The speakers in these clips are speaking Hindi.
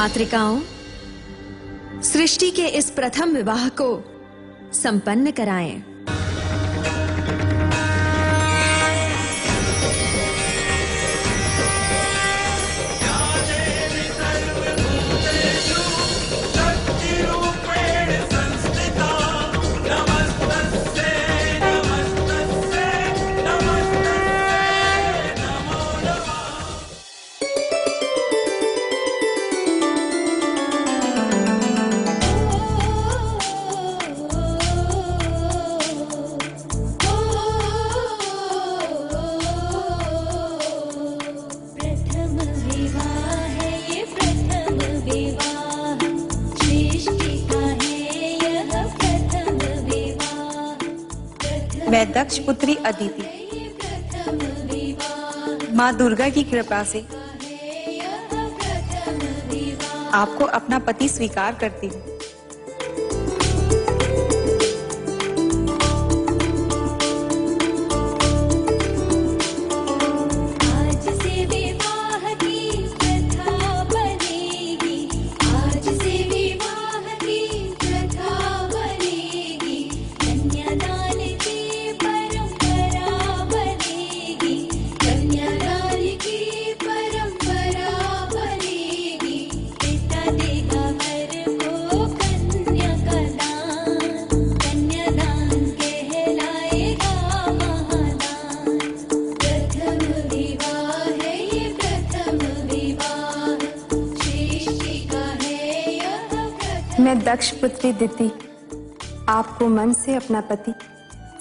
मातृकाओं, सृष्टि के इस प्रथम विवाह को संपन्न कराएं। मैं दक्ष पुत्री अदिति माँ दुर्गा की कृपा से आपको अपना पति स्वीकार करती हूँ। मैं दक्ष पुत्री दिति आपको मन से अपना पति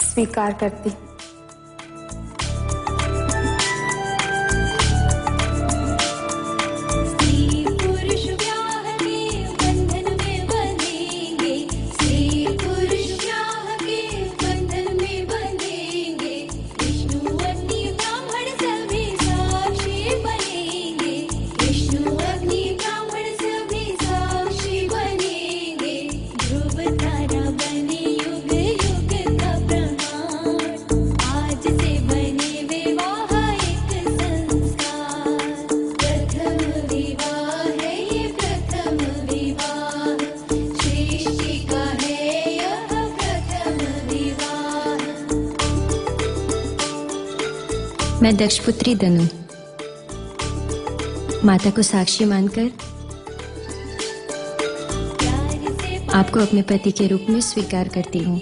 स्वीकार करती हूँ। मैं दक्षपुत्री दनु माता को साक्षी मानकर आपको अपने पति के रूप में स्वीकार करती हूँ।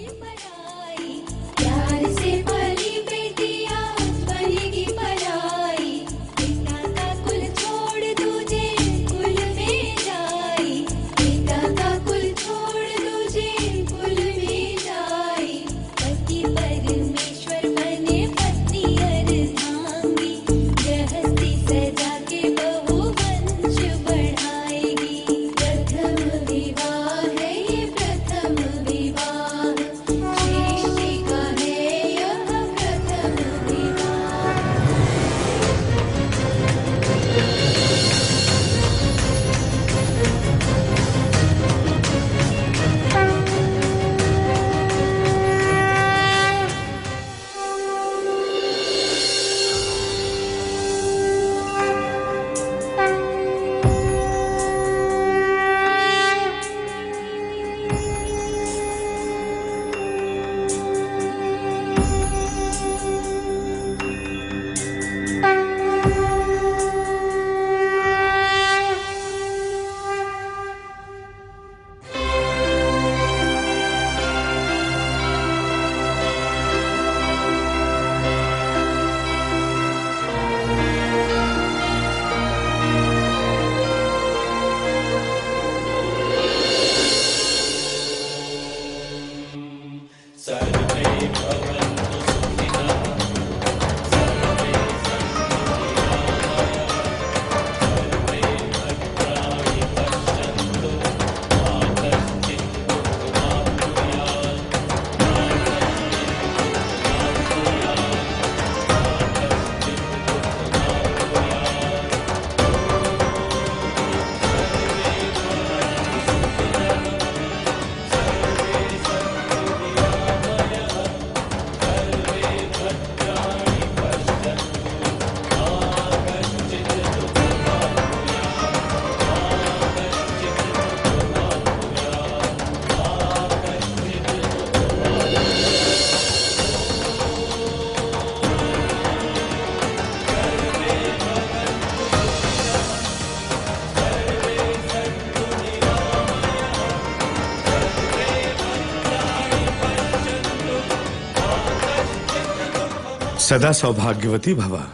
सदा सौभाग्यवती भवा।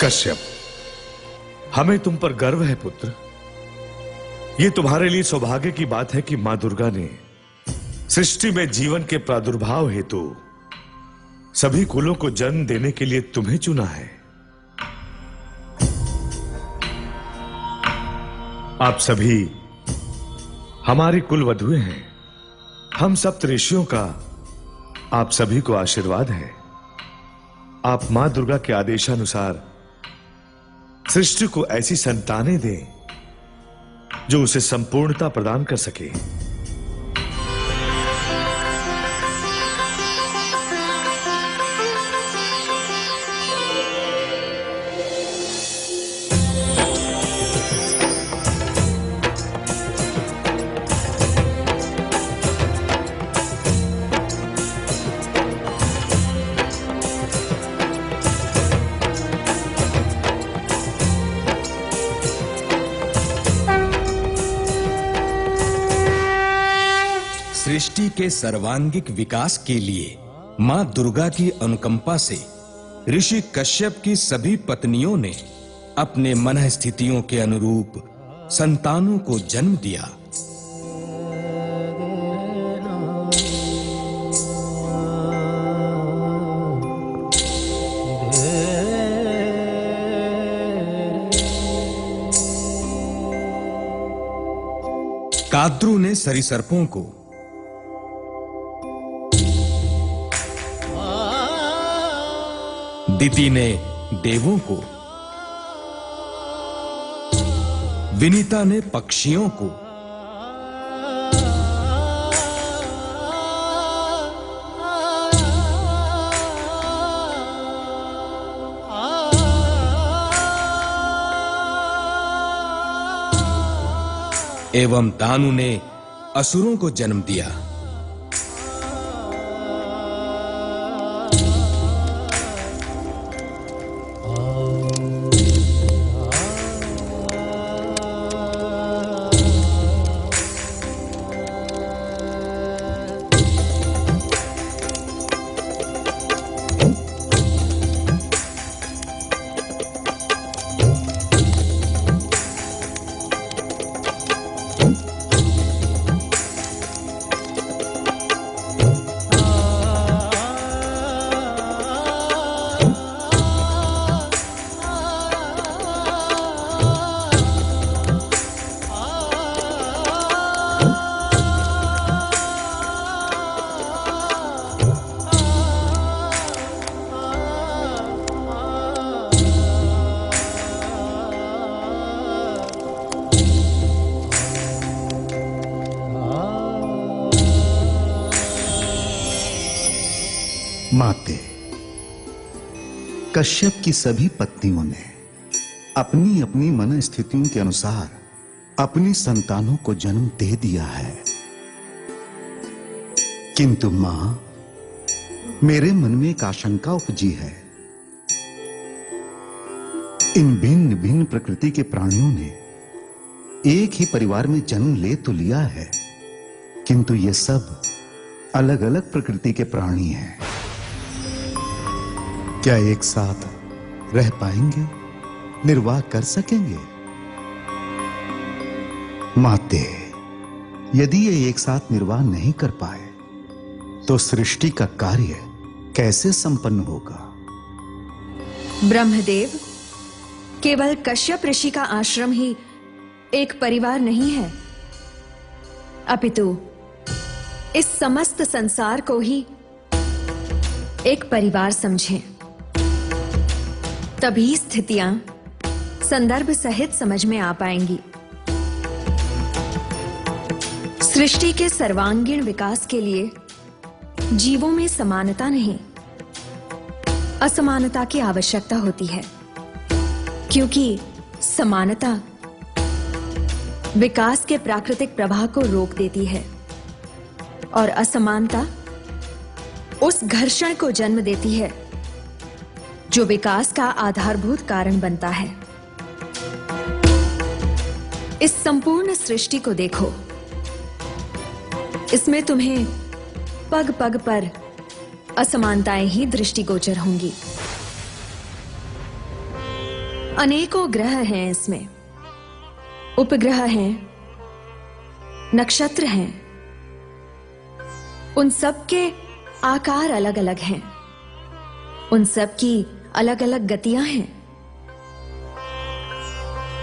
कश्यप, हमें तुम पर गर्व है पुत्र। ये तुम्हारे लिए सौभाग्य की बात है कि मां दुर्गा ने सृष्टि में जीवन के प्रादुर्भाव हेतु सभी कुलों को जन्म देने के लिए तुम्हें चुना है। आप सभी हमारी कुल वधुएं हैं। हम सप्त ऋषियों का आप सभी को आशीर्वाद है। आप मां दुर्गा के आदेशानुसार सृष्टि को ऐसी संतानें दें जो उसे संपूर्णता प्रदान कर सके। सृष्टि के सर्वांगीण विकास के लिए मां दुर्गा की अनुकंपा से ऋषि कश्यप की सभी पत्नियों ने अपने मन स्थितियों के अनुरूप संतानों को जन्म दिया। काद्रु ने सरीसर्पों को, दिति ने देवों को, विनीता ने पक्षियों को, एवं दानु ने असुरों को जन्म दिया। माते, कश्यप की सभी पत्नियों ने अपनी अपनी मन स्थितियों के अनुसार अपनी संतानों को जन्म दे दिया है, किंतु मां, मेरे मन में एक आशंका उपजी है। इन भिन्न भिन्न प्रकृति के प्राणियों ने एक ही परिवार में जन्म ले तो लिया है, किंतु ये सब अलग अलग प्रकृति के प्राणी हैं। क्या एक साथ रह पाएंगे, निर्वाह कर सकेंगे? माते, यदि ये एक साथ निर्वाह नहीं कर पाए तो सृष्टि का कार्य कैसे संपन्न होगा? ब्रह्मदेव, केवल कश्यप ऋषि का आश्रम ही एक परिवार नहीं है, अपितु इस समस्त संसार को ही एक परिवार समझें। तभी स्थितियां संदर्भ सहित समझ में आ पाएंगी। सृष्टि के सर्वांगीण विकास के लिए जीवों में समानता नहीं, असमानता की आवश्यकता होती है, क्योंकि समानता विकास के प्राकृतिक प्रवाह को रोक देती है और असमानता उस घर्षण को जन्म देती है जो विकास का आधारभूत कारण बनता है। इस संपूर्ण सृष्टि को देखो, इसमें तुम्हें पग पग पर असमानताएं ही दृष्टिगोचर होंगी। अनेकों ग्रह हैं इसमें, उपग्रह हैं, नक्षत्र हैं। उन सब के आकार अलग अलग हैं, उन सब की अलग अलग गतियां हैं।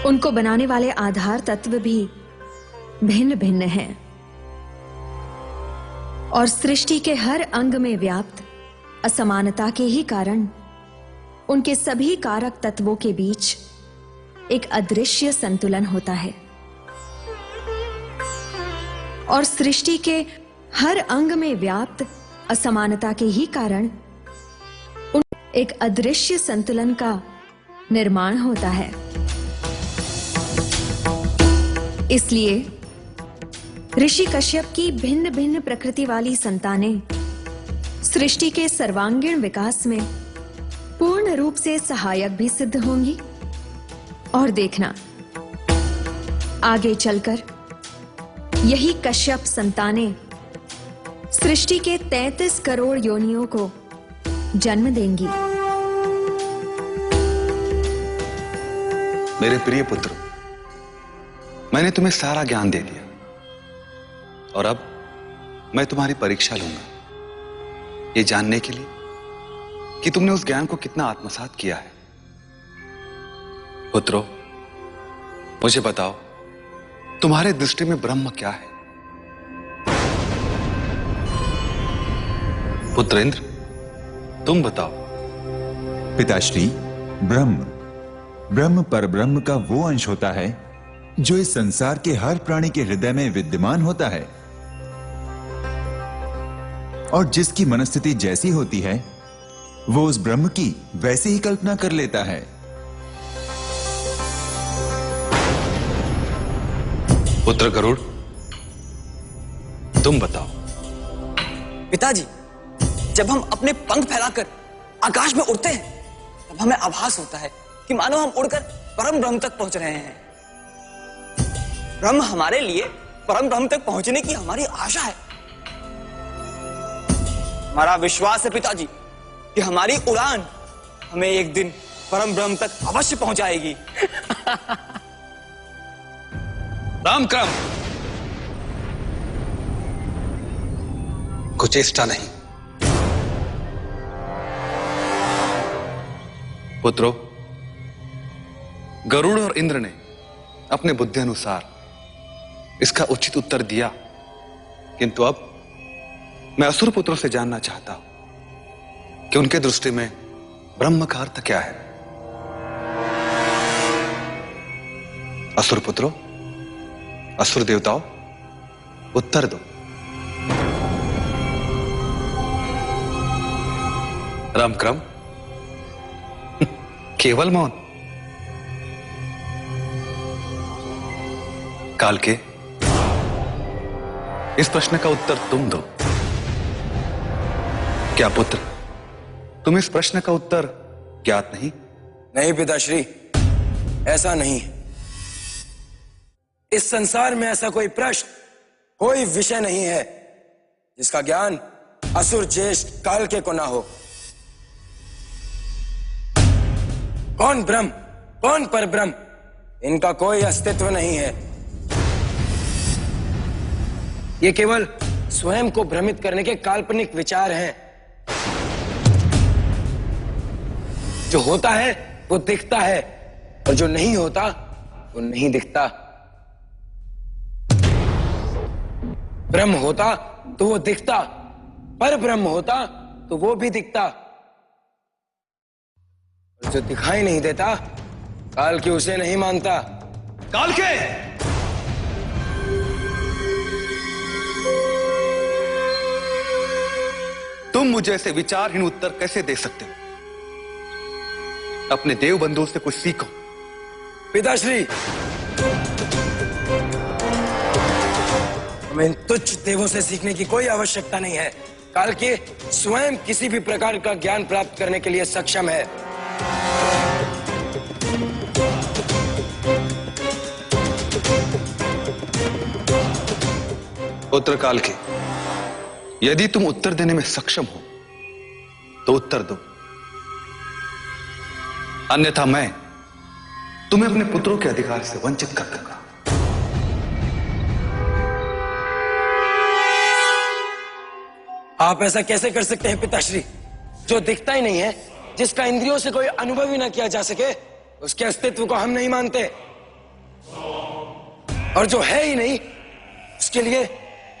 उनको बनाने वाले आधार तत्व भी भिन्न भिन्न हैं और सृष्टि के हर अंग में व्याप्त असमानता के ही कारण उनके सभी कारक तत्वों के बीच एक अदृश्य संतुलन होता है और सृष्टि के हर अंग में व्याप्त असमानता के ही कारण एक अदृश्य संतुलन का निर्माण होता है। इसलिए ऋषि कश्यप की भिन्न भिन्न प्रकृति वाली संतानें सृष्टि के सर्वांगीण विकास में पूर्ण रूप से सहायक भी सिद्ध होंगी। और देखना, आगे चलकर यही कश्यप संतानें सृष्टि के 33 करोड़ योनियों को जन्म देंगी। मेरे प्रिय पुत्र, मैंने तुम्हें सारा ज्ञान दे दिया और अब मैं तुम्हारी परीक्षा लूंगा ये जानने के लिए कि तुमने उस ज्ञान को कितना आत्मसात किया है। पुत्रों, मुझे बताओ, तुम्हारे दृष्टि में ब्रह्म क्या है? पुत्र इंद्र, तुम बताओ। पिताश्री, ब्रह्म परब्रह्म का वो अंश होता है जो इस संसार के हर प्राणी के हृदय में विद्यमान होता है और जिसकी मनस्थिति जैसी होती है वो उस ब्रह्म की वैसे ही कल्पना कर लेता है। पुत्र गरुड़, तुम बताओ। पिताजी, जब हम अपने पंख फैलाकर आकाश में उड़ते हैं तब हमें आभास होता है कि मानो हम उड़कर परम ब्रह्म तक पहुंच रहे हैं। ब्रह्म हमारे लिए परम ब्रह्म तक पहुंचने की हमारी आशा है। हमारा विश्वास है पिताजी कि हमारी उड़ान हमें एक दिन परम ब्रह्म तक अवश्य पहुंचाएगी। रामक्रम, कुचेष्टा नहीं। पुत्रों, गरुड़ और इंद्र ने अपने बुद्धि अनुसार इसका उचित उत्तर दिया, किंतु अब मैं असुर पुत्रों से जानना चाहता हूं कि उनके दृष्टि में ब्रह्म का अर्थ क्या है। असुर पुत्रों, असुर देवताओं, उत्तर दो। रामक्रम, केवल मौन। कालके, इस प्रश्न का उत्तर तुम दो। क्या पुत्र, तुम इस प्रश्न का उत्तर ज्ञात नहीं? नहीं पिताश्री, ऐसा नहीं है। इस संसार में ऐसा कोई प्रश्न, कोई विषय नहीं है जिसका ज्ञान असुर ज्येष्ठ कालके को ना हो। कौन ब्रह्म, कौन परब्रह्म, इनका कोई अस्तित्व नहीं है। ये केवल स्वयं को भ्रमित करने के काल्पनिक विचार हैं। जो होता है वो दिखता है और जो नहीं होता वो नहीं दिखता। ब्रह्म होता तो वो दिखता, पर ब्रह्म होता तो वो भी दिखता। और जो दिखाई नहीं देता, काल के उसे नहीं मानता। काल के, तुम मुझे ऐसे विचारहीन उत्तर कैसे दे सकते हो? अपने देव बंधुओं से कुछ सीखो। पिताश्री, हमें इन तुच्छ देवों से सीखने की कोई आवश्यकता नहीं है। काल्की स्वयं किसी भी प्रकार का ज्ञान प्राप्त करने के लिए सक्षम है। उत्तर काल्की, यदि तुम उत्तर देने में सक्षम हो तो उत्तर दो, अन्यथा मैं तुम्हें अपने पुत्रों के अधिकार से वंचित कर दूंगा। आप ऐसा कैसे कर सकते हैं पिताश्री? जो दिखता ही नहीं है, जिसका इंद्रियों से कोई अनुभव ही ना किया जा सके, उसके अस्तित्व को हम नहीं मानते। और जो है ही नहीं, उसके लिए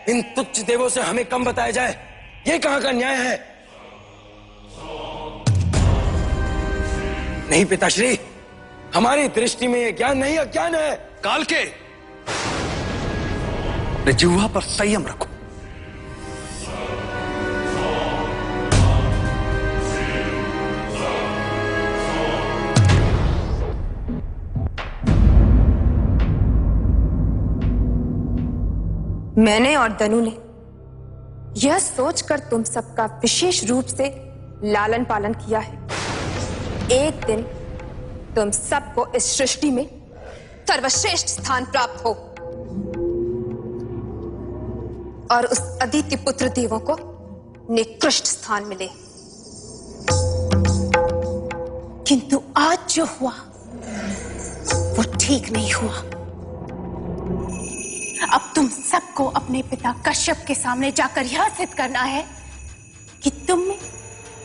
इन तुच्छ देवों से हमें कम बताया जाए, ये कहां का न्याय है? नहीं पिताश्री, हमारी दृष्टि में ये ज्ञान नहीं अज्ञान है। काल्के, जिह्वा पर संयम रखो। मैंने और दनु ने यह सोचकर तुम सबका विशेष रूप से लालन पालन किया है, एक दिन तुम सबको इस सृष्टि में सर्वश्रेष्ठ स्थान प्राप्त हो और उस अदिति पुत्र देवों को निकृष्ट स्थान मिले। किंतु आज जो हुआ वो ठीक नहीं हुआ। अब तुम सबको अपने पिता कश्यप के सामने जाकर यह सिद्ध करना है कि तुम में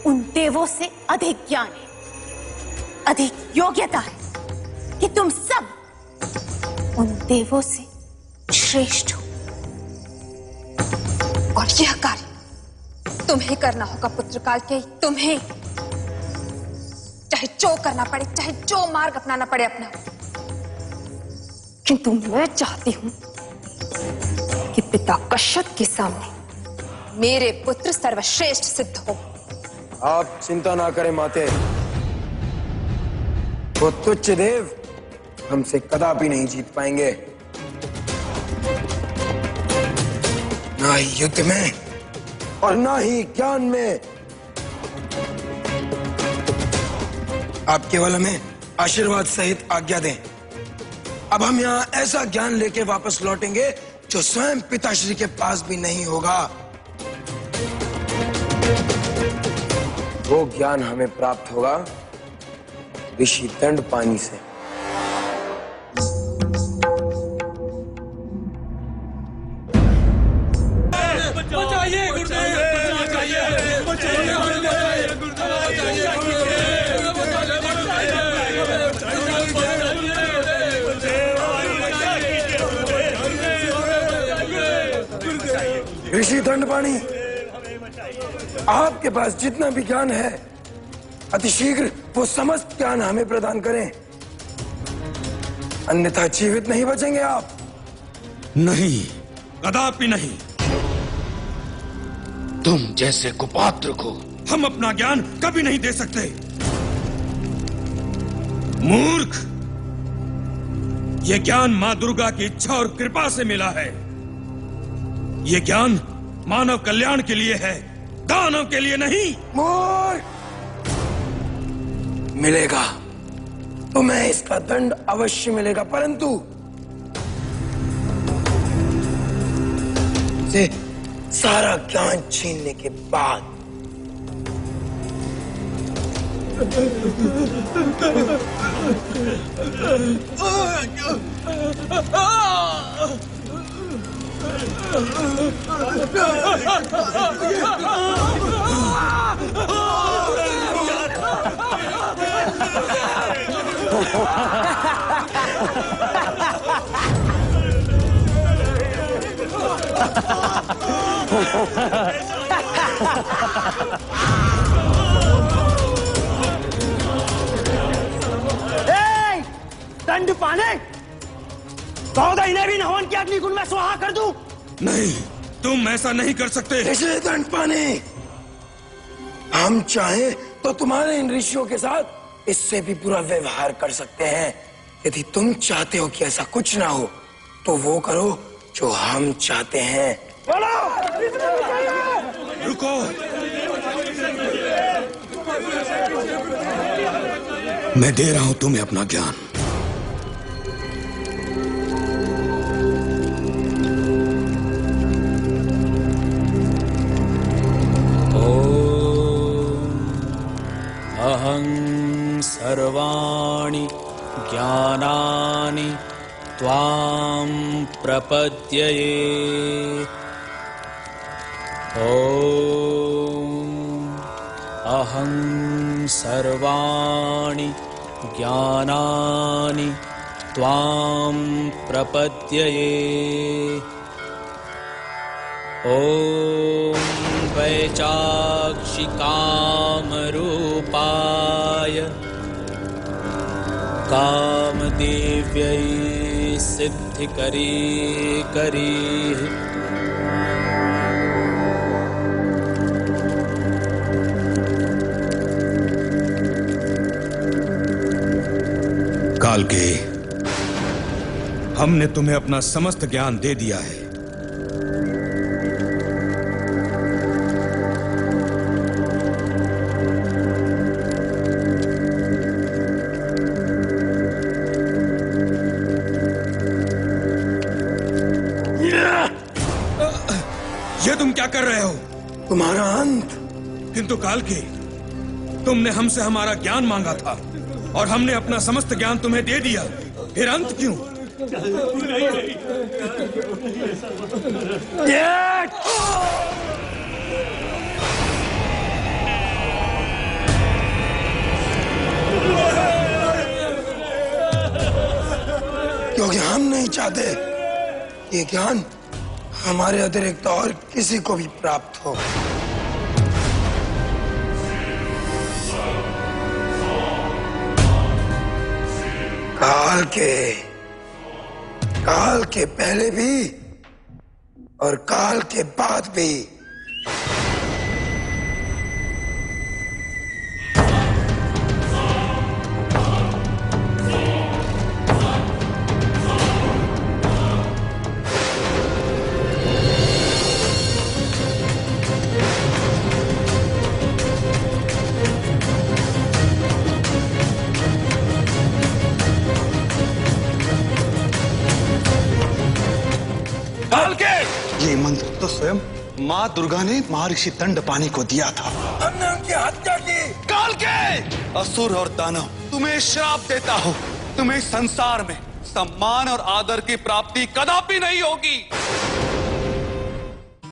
उन देवों से अधिक ज्ञान है, अधिक योग्यता है, कि तुम सब उन देवों से श्रेष्ठ हो। और यह कार्य तुम्हें करना होगा पुत्रकाल के, तुम्हें, चाहे जो करना पड़े, चाहे जो मार्ग अपनाना पड़े अपना। किंतु मैं चाहती हूं कि पिता कश्यप के सामने मेरे पुत्र सर्वश्रेष्ठ सिद्ध हो। आप चिंता ना करें माते, वो तुच्छ देव हमसे कदापि नहीं जीत पाएंगे, ना ही युद्ध में और ना ही ज्ञान में। आप केवल हमें आशीर्वाद सहित आज्ञा दें। अब हम यहाँ ऐसा ज्ञान लेके वापस लौटेंगे जो स्वयं पिताश्री के पास भी नहीं होगा। वो ज्ञान हमें प्राप्त होगा ऋषि दंडपाणि से। ऋषि दंडपाणि, आपके पास जितना भी ज्ञान है, अतिशीघ्र वो समस्त ज्ञान हमें प्रदान करें, अन्यथा जीवित नहीं बचेंगे आप। नहीं, कदापि नहीं। तुम जैसे कुपात्र को हम अपना ज्ञान कभी नहीं दे सकते। मूर्ख, यह ज्ञान मां दुर्गा की इच्छा और कृपा से मिला है। यह ज्ञान मानव कल्याण के लिए है, दानव के लिए नहीं। मूर्ख, मिलेगा तुम्हें इसका दंड अवश्य मिलेगा, परंतु से सारा ज्ञान छीनने के बाद। दंडपाणि, कहो इन्हें भी नहवन की अग्निकुंड में स्वाहा कर दूं? नहीं, तुम ऐसा नहीं कर सकते। ऋषि दंडपाणि, हम चाहें तो तुम्हारे इन ऋषियों के साथ इससे भी बुरा व्यवहार कर सकते हैं। यदि तुम चाहते हो कि ऐसा कुछ ना हो, तो वो करो जो हम चाहते हैं। रुको। मैं दे रहा हूं तुम्हें अपना ज्ञान। अहं सर्वाणि ज्ञानानि त्वां प्रपद्यये। ॐ अहं सर्वाणि ज्ञानानि त्वां प्रपद्यये। ॐ वैचाक्षिकामरूपाय कामदेव्यै सिद्धिकरी करी। कालके, हमने तुम्हें अपना समस्त ज्ञान दे दिया है। ये तुम क्या कर रहे हो? तुम्हारा अंत। किंतु कालके, तुमने हमसे हमारा ज्ञान मांगा था और हमने अपना समस्त ज्ञान तुम्हें दे दिया, फिर अंत क्यों? क्योंकि हम नहीं चाहते ये ज्ञान हमारे अतिरिक्त और किसी को भी प्राप्त हो। काल के पहले भी और काल के बाद भी। ये मंत्र तो स्वयं माँ दुर्गा ने महर्षि दंडपाणि को दिया था। हमने उनकी हत्या की। काल के असुर और दानव, तुम्हें श्राप देता हूँ, तुम्हें संसार में सम्मान और आदर की प्राप्ति कदापि नहीं होगी।